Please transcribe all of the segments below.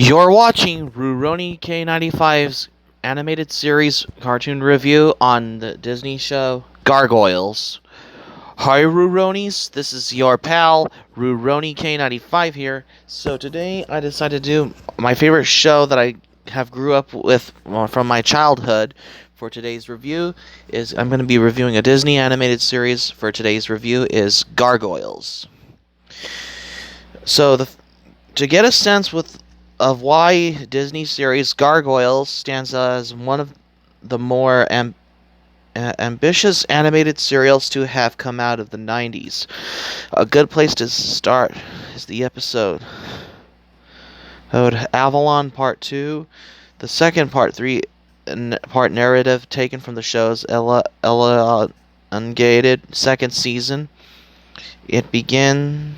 You're watching Rurouni K95's animated series cartoon review on the Disney show Gargoyles. Hi Ruronis, this is your pal Rurouni K95 here. So today I decided to do my favorite show that I have grew up with from my childhood. For today's review is I'm going to be reviewing a Disney animated series. For today's review is Gargoyles. So to get a sense of why Disney series Gargoyles stands as one of the more ambitious animated serials to have come out of the 90s. A good place to start is the episode Avalon Part 2, the second Part 3 part narrative taken from the show's Ella Ungated second season. It begins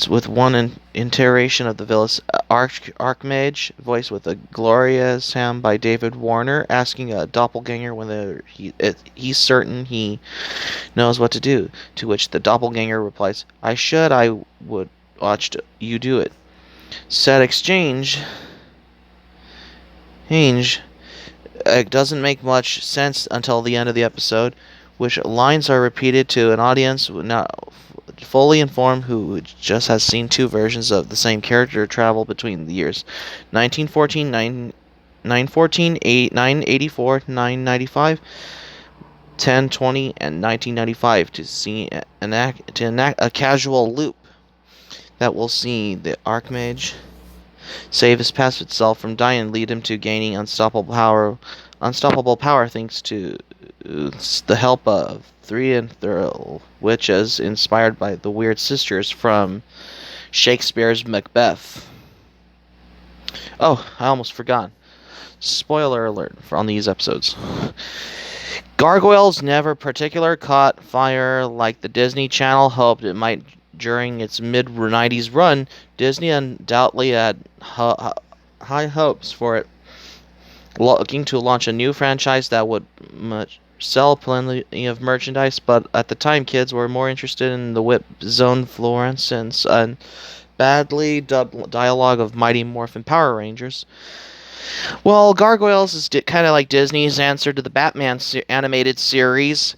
with one iteration of the villain's Archmage, voiced with a glorious hymn by David Warner, asking a doppelganger whether he's certain he knows what to do, to which the doppelganger replies, I would watch you do it. Said exchange doesn't make much sense until the end of the episode, which lines are repeated to an audience not fully informed who just has seen two versions of the same character travel between the years 1914, 914, 984, 995, 1020, and 1995 to see enact a casual loop that will see the Archmage save his past self from dying and lead him to gaining unstoppable power thanks to the help of three enthralled witches inspired by the Weird Sisters from Shakespeare's Macbeth. Oh, I almost forgot. Spoiler alert on these episodes. Gargoyles never particularly caught fire like the Disney Channel hoped it might during its mid-90s run. Disney undoubtedly had high hopes for it, looking to launch a new franchise that would sell plenty of merchandise, but at the time kids were more interested in the whip zone fluorescence and badly dubbed dialogue of Mighty Morphin Power Rangers. Well, Gargoyles is kind of like Disney's answer to the Batman animated series,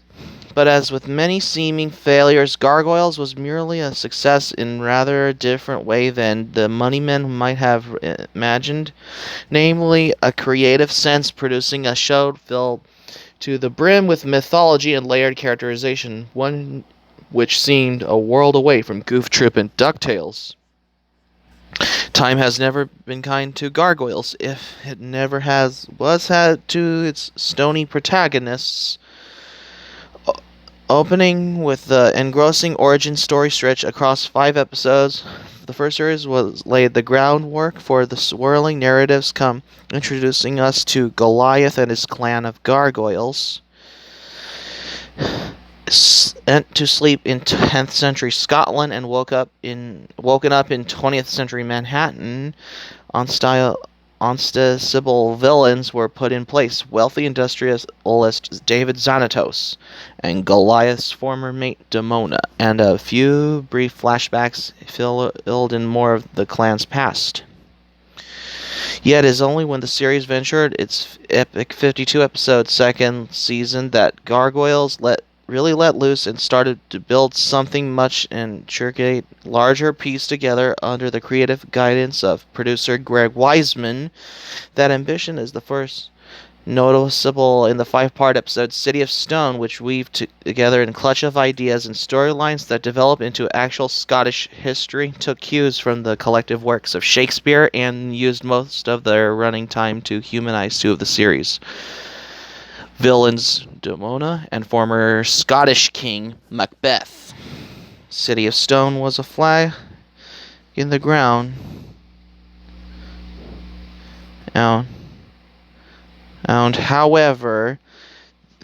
but as with many seeming failures, Gargoyles was merely a success in rather a different way than the moneymen might have imagined, namely a creative sense, producing a show filled to the brim with mythology and layered characterization, one which seemed a world away from Goof Troop and DuckTales. Time has never been kind to Gargoyles, if it never was had to its stony protagonists. Opening with the engrossing origin story stretch across 5 episodes, the first series laid the groundwork for the swirling narratives introducing us to Goliath and his clan of gargoyles. Sent to sleep in 10th century Scotland and woken up in 20th century Manhattan, ostensible villains were put in place: wealthy industrialist David Xanatos and Goliath's former mate Demona, and a few brief flashbacks filled in more of the clan's past. Yet it is only when the series ventured its epic 52-episode second season that Gargoyles really let loose and started to build something much intricate, larger piece together under the creative guidance of producer Greg Weisman. That ambition is the first noticeable in the 5-part episode City of Stone, which weave together a clutch of ideas and storylines that develop into actual Scottish history, took cues from the collective works of Shakespeare, and used most of their running time to humanize 2 of the series villains, Demona and former Scottish king Macbeth. City of Stone was a flag in the ground. And however,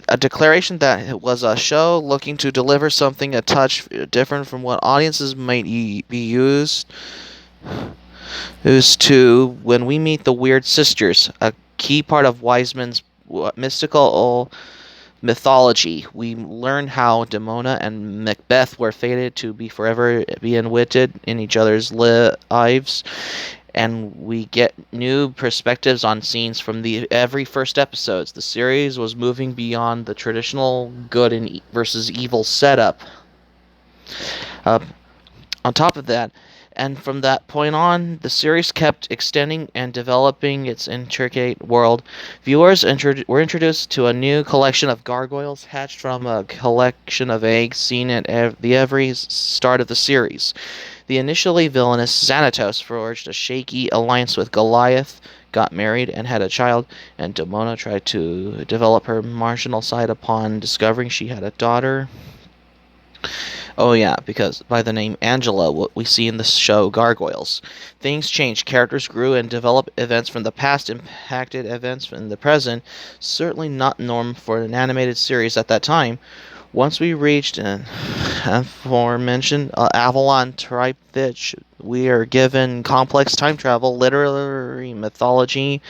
a declaration that it was a show looking to deliver something a touch different from what audiences might be used to when we meet the Weird Sisters, a key part of Wiseman's mystical mythology. We learn how Demona and Macbeth were fated to be forever be enwitted in each other's lives, and we get new perspectives on scenes from the every first episodes. The series was moving beyond the traditional good and versus evil setup. Uh, on top of that, and from that point on, the series kept extending and developing its intricate world. Viewers were introduced to a new collection of gargoyles hatched from a collection of eggs seen at the every start of the series. The initially villainous Xanatos forged a shaky alliance with Goliath, got married, and had a child, and Demona tried to develop her marginal side upon discovering she had a daughter. Oh yeah, because by the name Angela, what we see in the show Gargoyles. Things changed, characters grew, and developed. Events from the past impacted events in the present. Certainly not norm for an animated series at that time. Once we reached an aforementioned Avalon Tripitch, we are given complex time travel, literary mythology,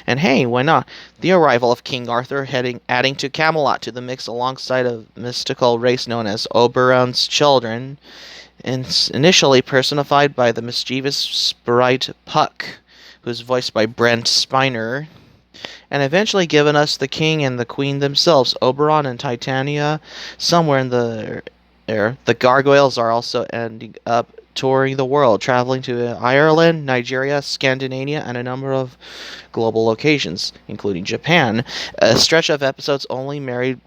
and hey, why not? The arrival of King Arthur adding to Camelot to the mix alongside a mystical race known as Oberon's Children, initially personified by the mischievous sprite Puck, who's voiced by Brent Spiner, and eventually given us the king and the queen themselves, Oberon and Titania, somewhere in the air. The Gargoyles are also ending up touring the world, traveling to Ireland, Nigeria, Scandinavia, and a number of global locations, including Japan. A stretch of episodes only marred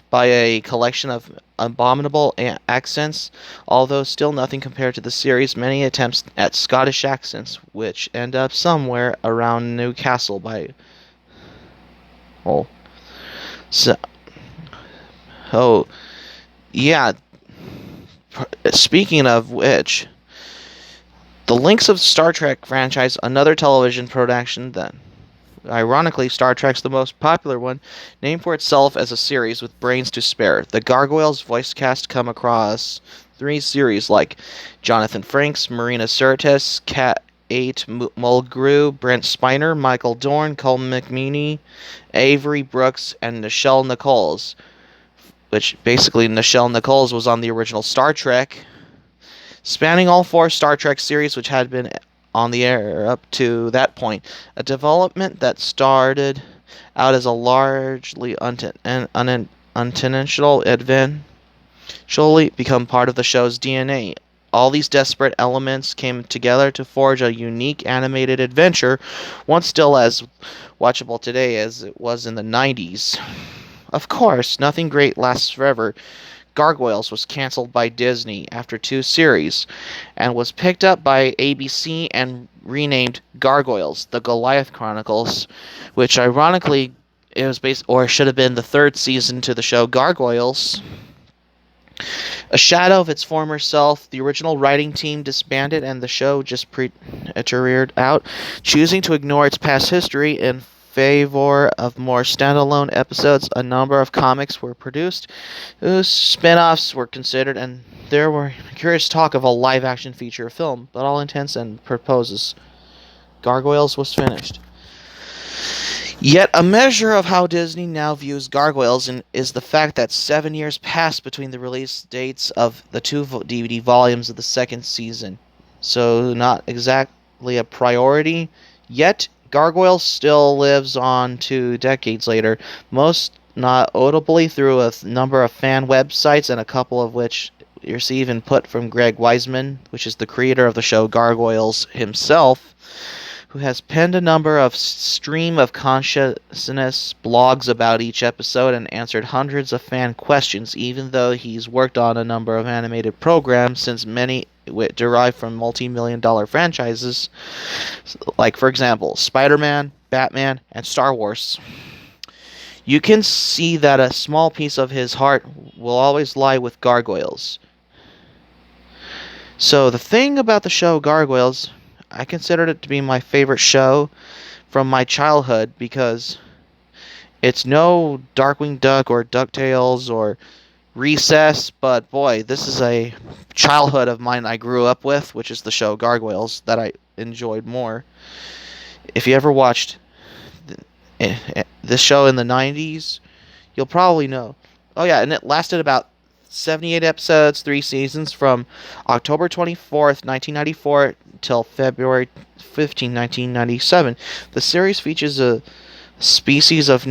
by a collection of abominable accents, although still nothing compared to the series' many attempts at Scottish accents, which end up somewhere around Newcastle by. Oh, so, oh, yeah. Speaking of which, the links of Star Trek franchise, another television production that, ironically, Star Trek's the most popular one, named for itself as a series with brains to spare. The Gargoyles voice cast come across 3 series like Jonathan Frakes, Marina Sirtis, Kat 8 Mulgrew, Brent Spiner, Michael Dorn, Cole McMeany, Avery Brooks, and Nichelle Nichols, which basically Nichelle Nichols was on the original Star Trek, spanning all 4 Star Trek series which had been on the air up to that point. A development that started out as a largely unintentional eventually become part of the show's DNA. All these desperate elements came together to forge a unique animated adventure, once still as watchable today as it was in the 90s. Of course, nothing great lasts forever. Gargoyles was cancelled by Disney after 2 series, and was picked up by ABC and renamed Gargoyles: The Goliath Chronicles, which ironically it was based, or should have been, the 3rd season to the show Gargoyles. A shadow of its former self, the original writing team disbanded and the show just petered out, choosing to ignore its past history in favor of more standalone episodes. A number of comics were produced, whose spin-offs were considered, and there were curious talk of a live-action feature film, but all intents and purposes, Gargoyles was finished. Yet a measure of how Disney now views Gargoyles is the fact that 7 years passed between the release dates of the 2 DVD volumes of the 2nd season. So not exactly a priority, yet Gargoyles still lives on 2 decades later, most notably through a number of fan websites, and a couple of which receive input from Greg Weisman, which is the creator of the show Gargoyles himself, who has penned a number of stream of consciousness blogs about each episode and answered hundreds of fan questions, even though he's worked on a number of animated programs, since many derive from multi-million-dollar franchises, like, for example, Spider-Man, Batman, and Star Wars. You can see that a small piece of his heart will always lie with Gargoyles. So the thing about the show Gargoyles, I considered it to be my favorite show from my childhood, because it's no Darkwing Duck or DuckTales or Recess, but boy, this is a childhood of mine I grew up with, which is the show Gargoyles, that I enjoyed more. If you ever watched this show in the 90s, you'll probably know. Oh yeah, and it lasted about 78 episodes, 3 seasons, from October 24th, 1994 till February 15, 1997. The series features a species of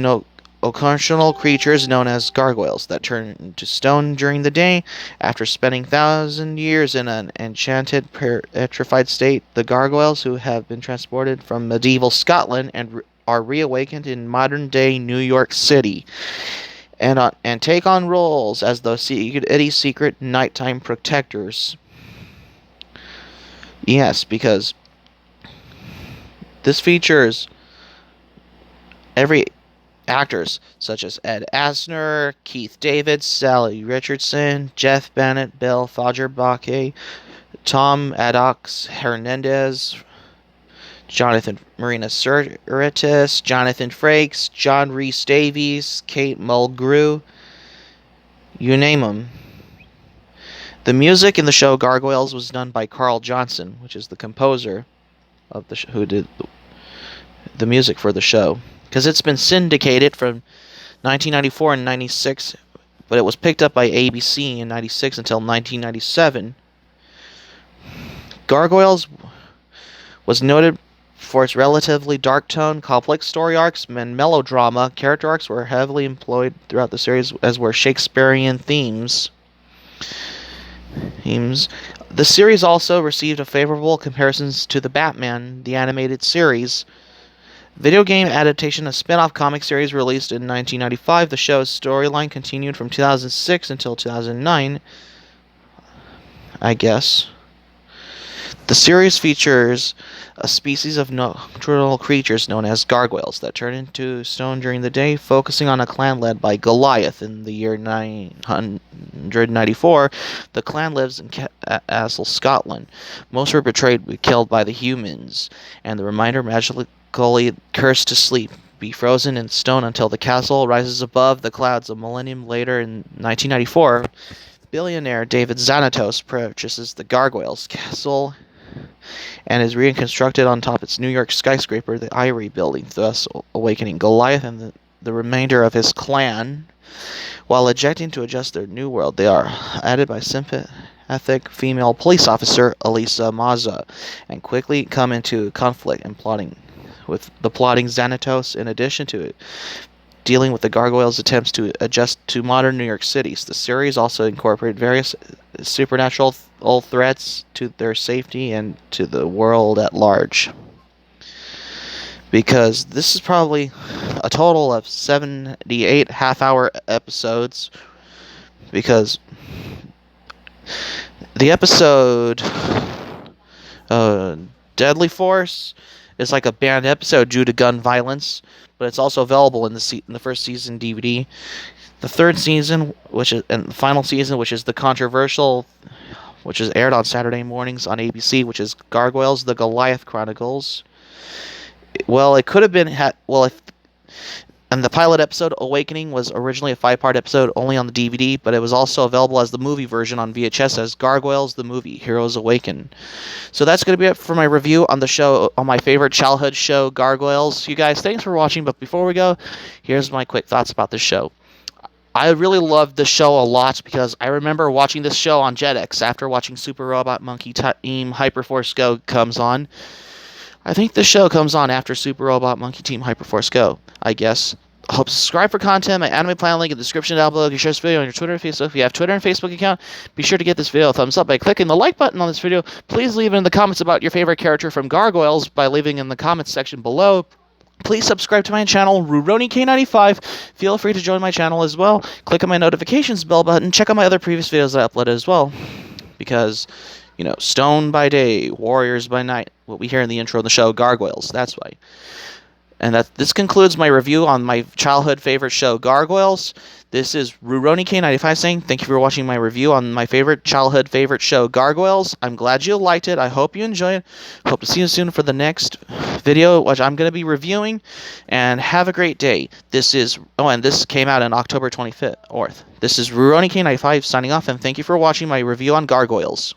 occasional creatures known as gargoyles that turn into stone during the day. After spending 1,000 years in an enchanted, petrified state, the gargoyles, who have been transported from medieval Scotland and are reawakened in modern-day New York City, and take on roles as the secret nighttime protectors. Yes, because this features every actors such as Ed Asner, Keith David, Sally Richardson, Jeff Bennett, Bill Fagerbakke, Tom Addox Hernandez, Jonathan Marina Sirtis, Jonathan Frakes, John Rhys Davies, Kate Mulgrew, you name them. The music in the show Gargoyles was done by Carl Johnson, which is the composer of the who did the music for the show. Because it's been syndicated from 1994 and 96, but it was picked up by ABC in 96 until 1997. Gargoyles was noted for its relatively dark tone, complex story arcs, and melodrama. Character arcs were heavily employed throughout the series, as were Shakespearean themes. The series also received a favorable comparisons to the Batman, the animated series. Video game adaptation, a spin-off comic series released in 1995. The show's storyline continued from 2006 until 2009, I guess. The series features a species of nocturnal creatures known as gargoyles that turn into stone during the day, focusing on a clan led by Goliath. In the year 994, the clan lives in Castle, Scotland. Most were betrayed, killed by the humans, and the reminder magically cursed to sleep, be frozen in stone until the castle rises above the clouds. A millennium later, in 1994, billionaire David Xanatos purchases the Gargoyles Castle and is reconstructed on top its New York skyscraper, the Eyrie Building, thus awakening Goliath and the remainder of his clan. While ejecting to adjust their new world, they are added by sympathetic female police officer Elisa Mazza, and quickly come into conflict and plotting Xanatos. In addition to it, dealing with the Gargoyles' attempts to adjust to modern New York City. The series also incorporated various supernatural threats to their safety and to the world at large. Because this is probably a total of 78 half-hour episodes, because the episode Deadly Force is like a banned episode due to gun violence, but it's also available in the first season DVD. The third season, and the final season, which is the controversial, which is aired on Saturday mornings on ABC, which is Gargoyles: The Goliath Chronicles. Well, it could have been and the pilot episode, Awakening, was originally a 5-part episode only on the DVD, but it was also available as the movie version on VHS as Gargoyles the Movie, Heroes Awaken. So that's going to be it for my review on the show, on my favorite childhood show, Gargoyles. You guys, thanks for watching, but before we go, here's my quick thoughts about this show. I really loved this show a lot because I remember watching this show on Jetix after watching Super Robot Monkey Team Hyperforce Go comes on. I think this show comes on after Super Robot Monkey Team Hyperforce Go, I guess. I hope to subscribe for content. My anime plan link in the description down below. You can share this video on your Twitter and Facebook. If you have Twitter and Facebook account, be sure to give this video a thumbs up by clicking the like button on this video. Please leave in the comments about your favorite character from Gargoyles by leaving in the comments section below. Please subscribe to my channel, RuRoniK95. Feel free to join my channel as well. Click on my notifications bell button. Check out my other previous videos I uploaded as well. Because, stone by day, warriors by night. What we hear in the intro of the show, Gargoyles. That's why. And this concludes my review on my childhood favorite show, Gargoyles. This is RuRoniK95 saying thank you for watching my review on my childhood favorite show, Gargoyles. I'm glad you liked it. I hope you enjoyed it. Hope to see you soon for the next video, which I'm going to be reviewing. And have a great day. And this came out on October 25th. This is RuRoniK95 signing off, and thank you for watching my review on Gargoyles.